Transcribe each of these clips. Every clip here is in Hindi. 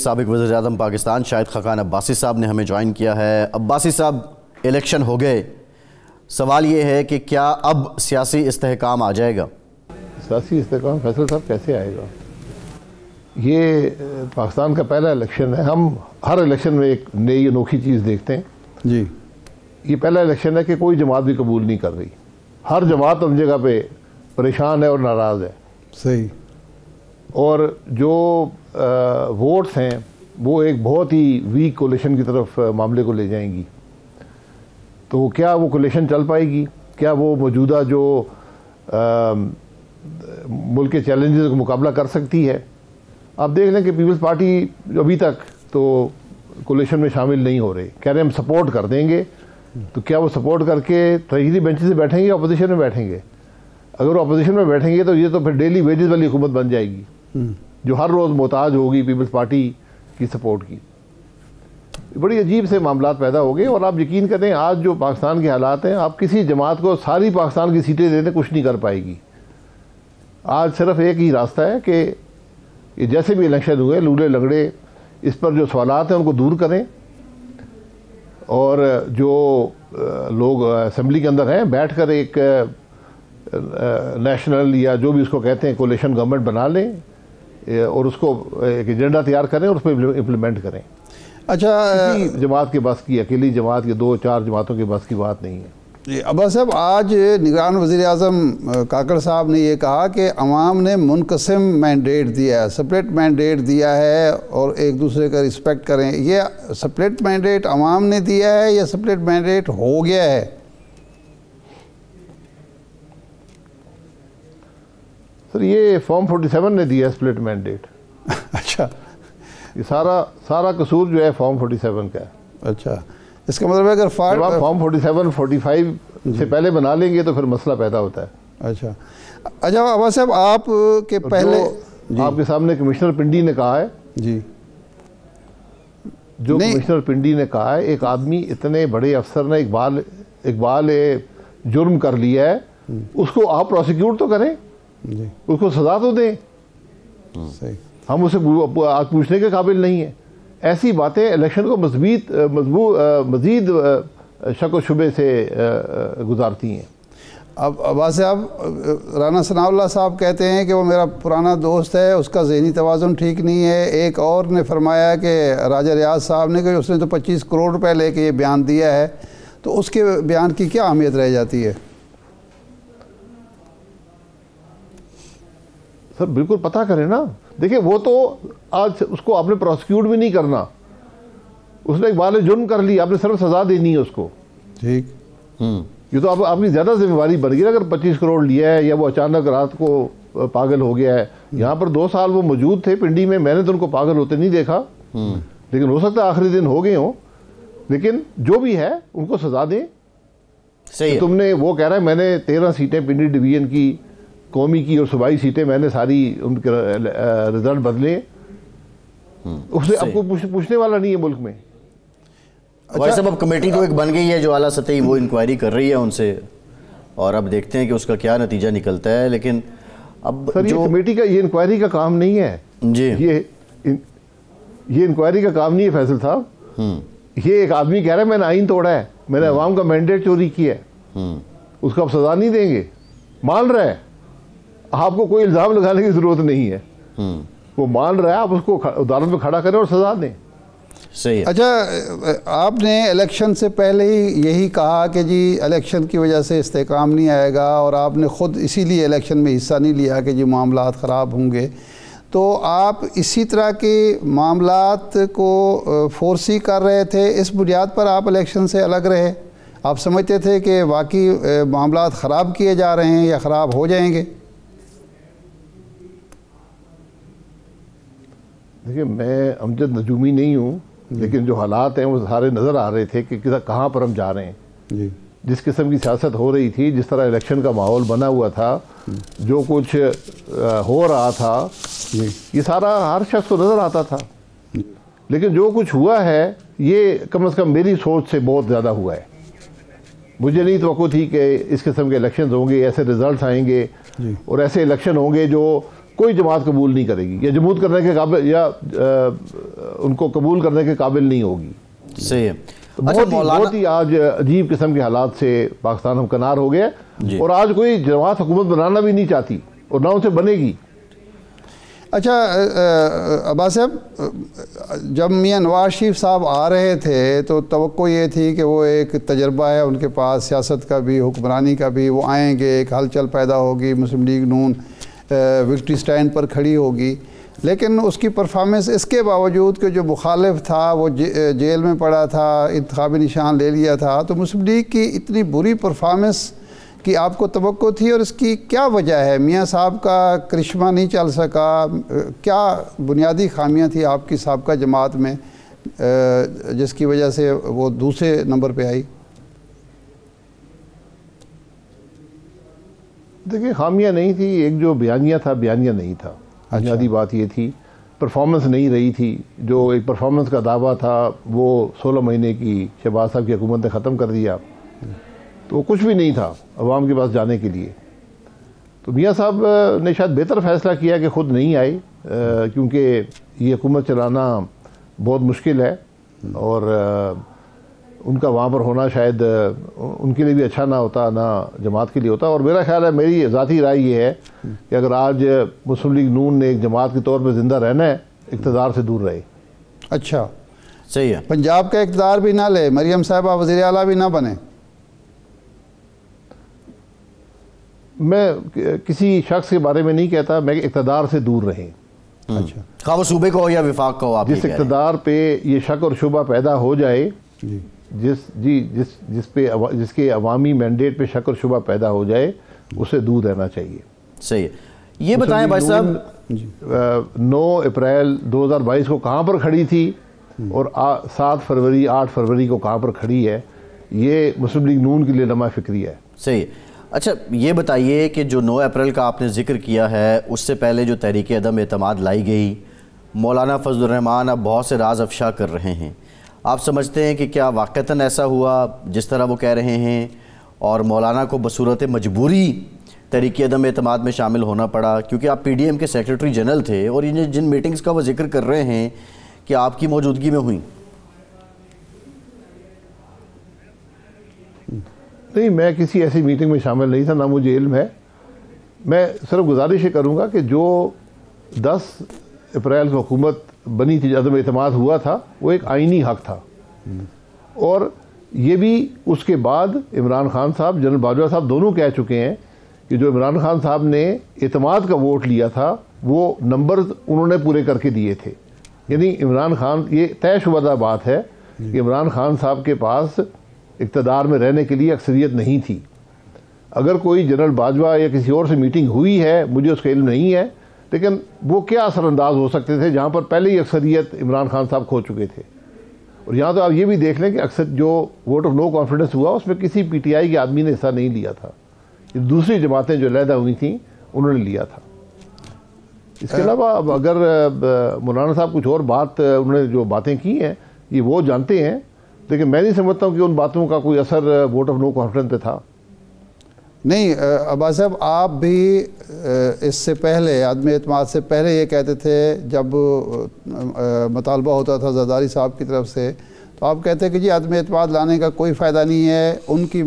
साबिक वज़ीर-ए-आज़म पाकिस्तान शाहिद खाकान अब्बासी साहब ने हमें ज्वाइन किया है। अब्बासी साहब, इलेक्शन हो गए, सवाल ये है कि क्या अब सियासी इस्तेहकाम आ जाएगा? सियासी इस्तेहकाम फैसल साहब कैसे आएगा? ये पाकिस्तान का पहला इलेक्शन है। हम हर इलेक्शन में एक नई अनोखी चीज़ देखते हैं जी। ये पहला इलेक्शन है कि कोई जमात भी कबूल नहीं कर रही। हर जमात अपनी जगह पे परेशान है और नाराज़ है। सही। और जो वोट्स हैं वो एक बहुत ही वीक कोलिशन की तरफ मामले को ले जाएंगी। तो क्या वो कोलिशन चल पाएगी? क्या वो मौजूदा जो मुल्क के चैलेंजेस का मुकाबला कर सकती है? आप देख लें कि पीपल्स पार्टी अभी तक तो कोलिशन में शामिल नहीं हो रहे, कह रहे हम सपोर्ट कर देंगे। तो क्या वो सपोर्ट करके तहरीरी बेंचेस से बैठेंगे या अपोजिशन में बैठेंगे? अगर वो अपोजिशन में बैठेंगे तो ये तो फिर डेली वेजेस वाली हुकूमत बन जाएगी जो हर रोज़ मोहताज होगी पीपल्स पार्टी की सपोर्ट की। बड़ी अजीब से मामलात पैदा हो गए। और आप यकीन करें, आज जो पाकिस्तान के हालात हैं, आप किसी जमात को सारी पाकिस्तान की सीटें देने कुछ नहीं कर पाएगी। आज सिर्फ एक ही रास्ता है कि ये जैसे भी इलेक्शन हुए, लूले लगड़े इस पर जो सवालात हैं उनको दूर करें, और जो लोग असेंबली के अंदर हैं बैठ कर एक नेशनल या जो भी उसको कहते हैं कोलिशन गवर्नमेंट बना लें और उसको एक एजेंडा तैयार करें और उस पर इम्प्लीमेंट करें। अच्छा, जमात के बस की, अकेली जमात की, 2-4 जमातों के बस की बात नहीं है। अब्बास साहब, आज निगरान वज़ीर-ए-आज़म काकड़ साहब ने ये कहा कि अवाम ने मुनक़सिम मैंडेट दिया है, सेपरेट मैंडेट दिया है और एक दूसरे का रिस्पेक्ट करें। ये सेपरेट मैंडेट अवाम ने दिया है या सेपरेट मैंडेट हो गया है? सर, ये फॉर्म 47 ने दिया है स्प्लिट मैंडेट। अच्छा, ये सारा कसूर जो है फॉर्म 47 का है। अच्छा, इसका मतलब है अगर आप फॉर्म 47, 45 से पहले बना लेंगे तो फिर मसला पैदा होता है। अच्छा अब्बास साहब, आप के पहले आपके सामने कमिश्नर पिंडी ने कहा है जी, जो कमिश्नर पिंडी ने कहा है, एक आदमी इतने बड़े अफसर ने इकबाल जुर्म कर लिया है, उसको आप प्रोसिक्यूट तो करें जी, उसको सजा तो दें। सही। हम उसे आज पूछने के काबिल नहीं है। ऐसी बातें इलेक्शन को मज़ीद शक व शुबे से गुजारती हैं। अब अब्बास साहब, राना सनाउल्लाह साहब कहते हैं कि वो मेरा पुराना दोस्त है, उसका ज़हनी तवाज़ुन ठीक नहीं है। एक और ने फरमाया कि राजा रियाज साहब ने कि उसने तो 25 करोड़ रुपए लेके ये बयान दिया है, तो उसके बयान की क्या अहमियत रह जाती है? सर बिल्कुल पता करें ना। देखिए, वो तो आज उसको आपने प्रोसिक्यूट भी नहीं करना, उसने इकबाल जुर्म कर लिया, आपने सिर्फ सजा देनी है उसको। ठीक। ये तो आपकी ज़्यादा जिम्मेवारी बन गई ना। अगर 25 करोड़ लिया है या वो अचानक रात को पागल हो गया है। यहाँ पर 2 साल वो मौजूद थे पिंडी में, मैंने तो उनको पागल होते नहीं देखा, लेकिन हो सकता है आखिरी दिन हो गए हों। लेकिन जो भी है उनको सजा दें। सही। तुमने, वो कह रहा है मैंने 13 सीटें पिंडी डिवीजन की, कौमी की और सूबाई सीटें मैंने सारी उनके रिजल्ट बदले, उससे आपको पूछने वाला नहीं है मुल्क में। अच्छा, अब कमेटी तो एक बन गई है जो आला सतही वो इंक्वायरी कर रही है उनसे, और अब देखते हैं कि उसका क्या नतीजा निकलता है। लेकिन अब सर, ये कमेटी का, ये इंक्वायरी का काम नहीं है जी, ये इंक्वायरी का काम नहीं है फैसल साहब। ये एक आदमी कह रहा है मैंने आइन तोड़ा है, मैंने अवाम का मैंडेट चोरी किया है, उसको आप सजा नहीं देंगे? मान रहा है, आपको कोई इल्ज़ाम लगाने की ज़रूरत नहीं है। वो मान रहा है, आप उसको अदालत में खड़ा करें और सजा दें। सही है। अच्छा, आपने इलेक्शन से पहले ही यही कहा कि जी इलेक्शन की वजह से इस्तेहकाम नहीं आएगा, और आपने ख़ुद इसीलिए इलेक्शन में हिस्सा नहीं लिया कि जी मामलात ख़राब होंगे। तो आप इसी तरह के मामलात को फोर्सी कर रहे थे, इस बुनियाद पर आप इलेक्शन से अलग रहे? आप समझते थे कि वाकई मामलात ख़राब किए जा रहे हैं या ख़राब हो जाएंगे? देखिए, मैं अमजद नजूमी नहीं हूँ, लेकिन जो हालात हैं वो सारे नज़र आ रहे थे कि कहाँ पर हम जा रहे हैं जी। जिस किस्म की सियासत हो रही थी, जिस तरह इलेक्शन का माहौल बना हुआ था, जो कुछ हो रहा था, ये सारा हर शख्स को नज़र आता था। लेकिन जो कुछ हुआ है ये कम से कम मेरी सोच से बहुत ज़्यादा हुआ है। मुझे नहीं तवक्को थी कि इस किस्म के इलेक्शन होंगे, ऐसे रिजल्ट आएंगे और ऐसे इलेक्शन होंगे जो कोई जमात कबूल नहीं करेगी, या जमूत करने के काबिल, या उनको कबूल करने के काबिल नहीं होगी। सही है। तो बहुत ही आज अजीब किस्म के हालात से पाकिस्तान हमकनार हो गया, और आज कोई जमात हुकूमत बनाना भी नहीं चाहती और ना उनसे बनेगी। अच्छा अब्बास साहब, जब मियाँ नवाज शरीफ साहब आ रहे थे तो तवक्को ये थी कि वो एक तजर्बा है उनके पास सियासत का भी, हुक्मरानी का भी, वो आएंगे, एक हलचल पैदा होगी, मुस्लिम लीग नून विक्ट्री स्टैंड पर खड़ी होगी। लेकिन उसकी परफॉर्मेंस, इसके बावजूद कि जो मुखालिफ था वो जेल में पड़ा था, इंतखाबी निशान ले लिया था, तो मुस्लिम लीग की इतनी बुरी परफॉर्मेंस की आपको तवक्को थी, और इसकी क्या वजह है? मियाँ साहब का करिश्मा नहीं चल सका, क्या बुनियादी खामियां थी आपकी साबका जमात में जिसकी वजह से वो दूसरे नंबर पे आई? देखिए, खामियां नहीं थी, एक जो बयानिया था, बयानिया नहीं था। बुनियादी बात ये थी, परफॉर्मेंस नहीं रही थी। जो एक परफॉर्मेंस का दावा था वो 16 महीने की शहबाज साहब की हुकूमत ने ख़त्म कर दिया, तो कुछ भी नहीं था अवाम के पास जाने के लिए। तो मियाँ साहब ने शायद बेहतर फैसला किया कि ख़ुद नहीं आए, क्योंकि ये हुकूमत चलाना बहुत मुश्किल है, और उनका वहाँ पर होना शायद उनके लिए भी अच्छा ना होता, ना जमात के लिए होता। और मेरा ख्याल है, मेरी ज़ाती राय ये है कि अगर आज मुस्लिम लीग नून ने एक जमात के तौर पर ज़िंदा रहना है, इक़्तिदार से दूर रहे। अच्छा, सही है। पंजाब का इक़्तिदार भी ना ले, मरियम साहिबा वज़ीर आला भी ना बने। मैं किसी शख्स के बारे में नहीं कहता, मैं इक़्तिदार से दूर रहें। अच्छा, खा वो सूबे का हो या विफाक का हो, आप जिस इक़्तिदार पे ये शक और शुबा पैदा हो जाए, जिसके अवामी मैंडेट पे शक और शुबा पैदा हो जाए, उसे दूर रहना चाहिए। सही है। ये बताएं भाई साहब, 9 अप्रैल 2022 को कहाँ पर खड़ी थी और 7 फरवरी 8 फरवरी को कहाँ पर खड़ी है, ये मुस्लिम लीग नून के लिए लम्हा फिक्री है। सही है। अच्छा, ये बताइए कि जो 9 अप्रैल का आपने जिक्र किया है, उससे पहले जो तहरीक अदम एतमाद लाई गई, मौलाना फजलुर रहमान अब बहुत से राज अफशा कर रहे हैं। आप समझते हैं कि क्या वाक़तन ऐसा हुआ जिस तरह वो कह रहे हैं, और मौलाना को बसूरत मजबूरी तहरीक अदम एतमाद में शामिल होना पड़ा? क्योंकि आप PDM के सेक्रेटरी जनरल थे, और ये जिन मीटिंग्स का वो जिक्र कर रहे हैं कि आपकी मौजूदगी में हुई। नहीं, मैं किसी ऐसी मीटिंग में शामिल नहीं था, ना मुझे इल्म है। मैं सिर्फ गुजारिश करूँगा कि जो 10 अप्रैल को हुकूमत बनी थी, अदम एतमाद हुआ था, वो एक आइनी हक था, और ये भी उसके बाद इमरान खान साहब, जनरल बाजवा साहब दोनों कह चुके हैं कि जो इमरान खान साहब ने एतमाद का वोट लिया था, वो नंबर उन्होंने पूरे करके दिए थे। यानी इमरान खान, ये तयशुदा बात है कि इमरान खान साहब के पास इक़्तिदार में रहने के लिए अक्सरियत नहीं थी। अगर कोई जनरल बाजवा या किसी और से मीटिंग हुई है, मुझे उसका इल्म नहीं है, लेकिन वो क्या असरअंदाज हो सकते थे जहाँ पर पहले ही अक्सरियत इमरान खान साहब खो चुके थे। और यहाँ तो आप ये भी देख लें कि अक्सर जो वोट ऑफ नो कॉन्फिडेंस हुआ, उसमें किसी PTI के आदमी ने हिस्सा नहीं लिया था, ये दूसरी जमातें जो अलहदा हुई थी उन्होंने लिया था। इसके अलावा अब अगर मौलाना साहब कुछ और बात, उन्होंने जो बातें की हैं ये वो जानते हैं, लेकिन मैं नहीं समझता हूँ कि उन बातों का कोई असर वोट ऑफ नो कॉन्फिडेंस पे था। नहीं अब्बास साहब, आप भी इससे पहले, आदमी एतमाद से पहले ये कहते थे, जब मुतालबा होता था जरदारी साहब की तरफ से, तो आप कहते कि जी आदमी एतमाद लाने का कोई फ़ायदा नहीं है, उनकी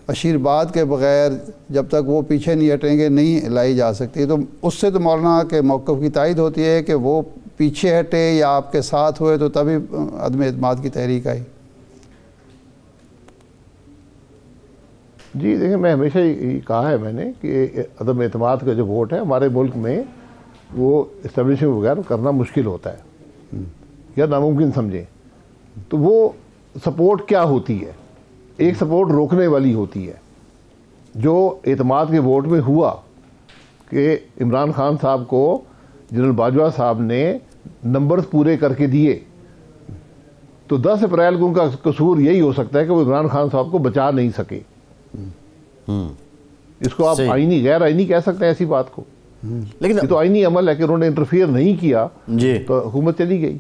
आशीर्वाद के बग़ैर जब तक वो पीछे नहीं हटेंगे नहीं लाई जा सकती। तो उससे तो मौलाना के मौक़िफ़ की तायद होती है कि वो पीछे हटे या आपके साथ हुए, तो तभी आदमी एतमाद की तहरीक आई। जी देखिए, मैं हमेशा ही कहा है मैंने कि अदम एतमाद का जो वोट है हमारे मुल्क में, वो इस्टेब्लिशिंग वगैरह करना मुश्किल होता है या नामुमकिन समझें। तो वो सपोर्ट क्या होती है? एक सपोर्ट रोकने वाली होती है। जो एतमाद के वोट में हुआ कि इमरान खान साहब को जनरल बाजवा साहब ने नंबर्स पूरे करके दिए, तो 10 अप्रैल को उनका कसूर यही हो सकता है कि वो इमरान खान साहब को बचा नहीं सके। इसको आप आईनी, गैर आईनी कह सकते हैं ऐसी बात को, लेकिन ये तो आईनी अमल है कि उन्होंने इंटरफियर नहीं किया, तो हुकूमत चली गई।